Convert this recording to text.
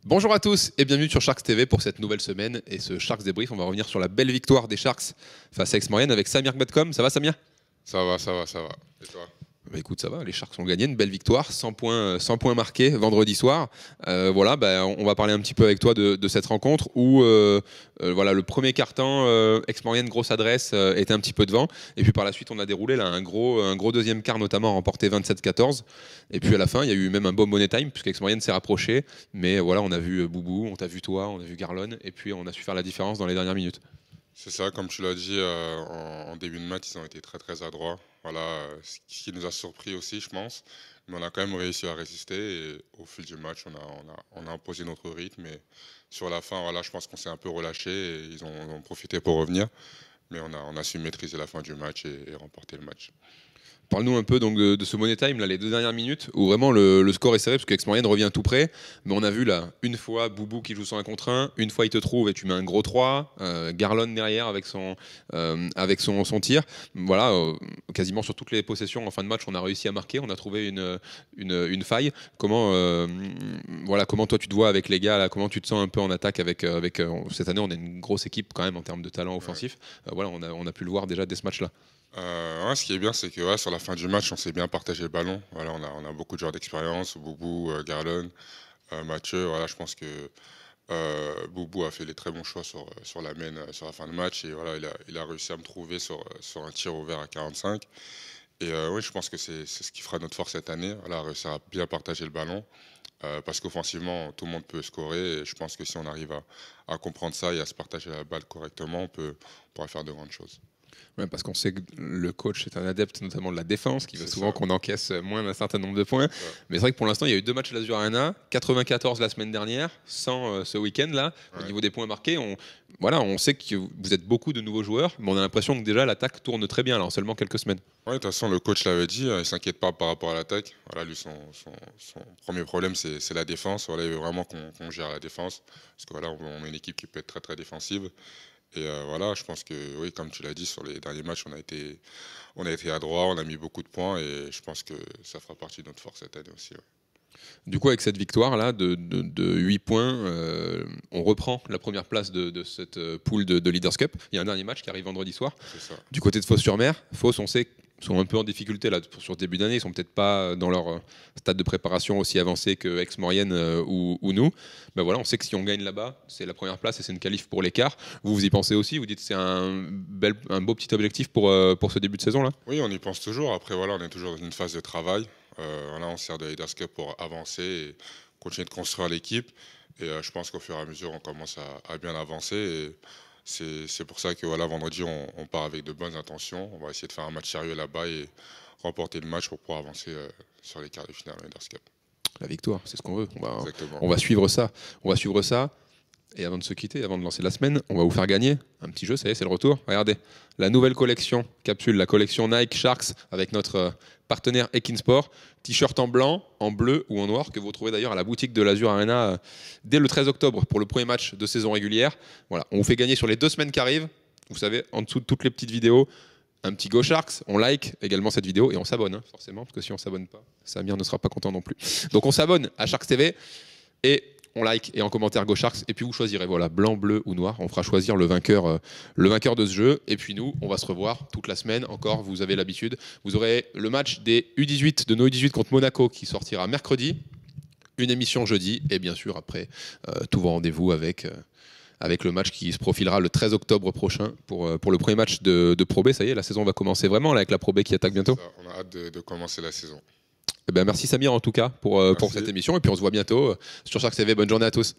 Bonjour à tous et bienvenue sur Sharks TV pour cette nouvelle semaine et ce Sharks débrief. On va revenir sur la belle victoire des Sharks face à Aix-Maurienne avec Samir Gbetkom. Ça va Samir? Ça va. Et toi? Bah écoute, ça va, les Sharks ont gagné une belle victoire, 100 points marqués vendredi soir. Voilà, on va parler un petit peu avec toi de cette rencontre où voilà, le premier quart-temps, Aix-Maurienne, grosse adresse, était un petit peu devant. Et puis par la suite, on a déroulé là, un gros deuxième quart, notamment remporté 27-14. Et puis à la fin, il y a eu même un bon money time, puisque Aix-Maurienne s'est rapproché. Mais voilà, on a vu Boubou, on t'a vu toi, on a vu Garlon, et puis on a su faire la différence dans les dernières minutes. C'est ça, comme tu l'as dit, en début de match, ils ont été très adroits. Voilà, ce qui nous a surpris aussi, je pense. Mais on a quand même réussi à résister et au fil du match, on a imposé notre rythme. Et sur la fin, voilà, je pense qu'on s'est un peu relâché et ils ont profité pour revenir. Mais on a su maîtriser la fin du match et remporter le match. Parle-nous un peu donc de ce money time, là, les deux dernières minutes, où vraiment le score est serré, parce que Aix-Maurienne revient tout près. Mais on a vu là, une fois Boubou qui joue sur un contre 1, une fois il te trouve et tu mets un gros 3, Garlon derrière avec son tir. Voilà, quasiment sur toutes les possessions en fin de match, on a réussi à marquer, on a trouvé une faille. Voilà, comment toi tu te vois avec les gars, là, comment tu te sens un peu en attaque avec cette année, on a une grosse équipe quand même en termes de talent offensif. Voilà, on a pu le voir déjà dès ce match-là. Ouais, ce qui est bien, c'est que sur la fin du match, on s'est bien partagé le ballon. Voilà, on a beaucoup de joueurs d'expérience, Boubou, Garlon, Mathieu. Voilà, je pense que Boubou a fait les très bons choix sur la main sur la fin de match. Et voilà, il a réussi à me trouver sur un tir ouvert à 45. Et oui, je pense que c'est ce qui fera notre force cette année. Voilà, réussir à bien partager le ballon. Parce qu'offensivement, tout le monde peut scorer. Et je pense que si on arrive à comprendre ça et à se partager la balle correctement, on pourra faire de grandes choses. Ouais, parce qu'on sait que le coach est un adepte notamment de la défense, qui veut souvent qu'on encaisse moins d'un certain nombre de points. Ouais. Mais c'est vrai que pour l'instant, il y a eu 2 matchs à l'Azur Arena, 94 la semaine dernière, sans ce week-end-là. Ouais. Au niveau des points marqués, on sait que vous êtes beaucoup de nouveaux joueurs, mais on a l'impression que déjà l'attaque tourne très bien là, en seulement quelques semaines. Oui, de toute façon, le coach l'avait dit, il ne s'inquiète pas par rapport à l'attaque. Voilà, lui, son premier problème, c'est la défense. Voilà, il veut vraiment qu'on gère la défense, parce que voilà, on est une équipe qui peut être très défensive. Et voilà, je pense que, oui, comme tu l'as dit, sur les derniers matchs, on a été adroit, on a mis beaucoup de points et je pense que ça fera partie de notre force cette année aussi. Ouais. Du coup, avec cette victoire-là de 8 points, on reprend la première place de cette poule de Leaders Cup. Il y a un dernier match qui arrive vendredi soir. C'est ça. Du côté de Fos-sur-Mer, Fos, on sait sont un peu en difficulté là, sur ce début d'année. Ils sont peut-être pas dans leur stade de préparation aussi avancé que Aix-Maurienne ou nous. Ben voilà, on sait que si on gagne là-bas, c'est la première place et c'est une qualif pour l'écart. Vous y pensez aussi? Vous dites que c'est un beau petit objectif pour ce début de saison là? Oui, on y pense toujours. Après, voilà, on est toujours dans une phase de travail. Là, on sert de Leaders Cup pour avancer et continuer de construire l'équipe. Et je pense qu'au fur et à mesure, on commence à bien avancer. Et c'est pour ça que voilà, vendredi, on part avec de bonnes intentions. On va essayer de faire un match sérieux là-bas et remporter le match pour pouvoir avancer sur les quarts de finale de Leaders Cup. La victoire, c'est ce qu'on veut. On va suivre ça. Et avant de se quitter, avant de lancer la semaine, on va vous faire gagner un petit jeu, ça y est, c'est le retour. Regardez, la nouvelle collection capsule, la collection Nike Sharks avec notre partenaire Ekinsport. T-shirt en blanc, en bleu ou en noir que vous retrouvez d'ailleurs à la boutique de l'Azur Arena dès le 13 octobre pour le premier match de saison régulière. Voilà, on vous fait gagner sur les 2 semaines qui arrivent. Vous savez, en dessous de toutes les petites vidéos, un petit Go Sharks, on like également cette vidéo et on s'abonne, forcément, parce que si on ne s'abonne pas, Samir ne sera pas content non plus. Donc on s'abonne à Sharks TV et on like et en commentaire Go Sharks et puis vous choisirez voilà, blanc, bleu ou noir. On fera choisir le vainqueur de ce jeu et puis nous, on va se revoir toute la semaine encore. Vous avez l'habitude. Vous aurez le match des U18 de nos U18 contre Monaco qui sortira mercredi, une émission jeudi et bien sûr après tous vos rendez-vous avec le match qui se profilera le 13 octobre prochain pour le premier match de Pro B. Ça y est, la saison va commencer vraiment là, avec la Pro B qui attaque bientôt. Ça, on a hâte de commencer la saison. Eh ben, merci Samir en tout cas pour cette émission et puis on se voit bientôt sur Sharks TV. Bonne journée à tous.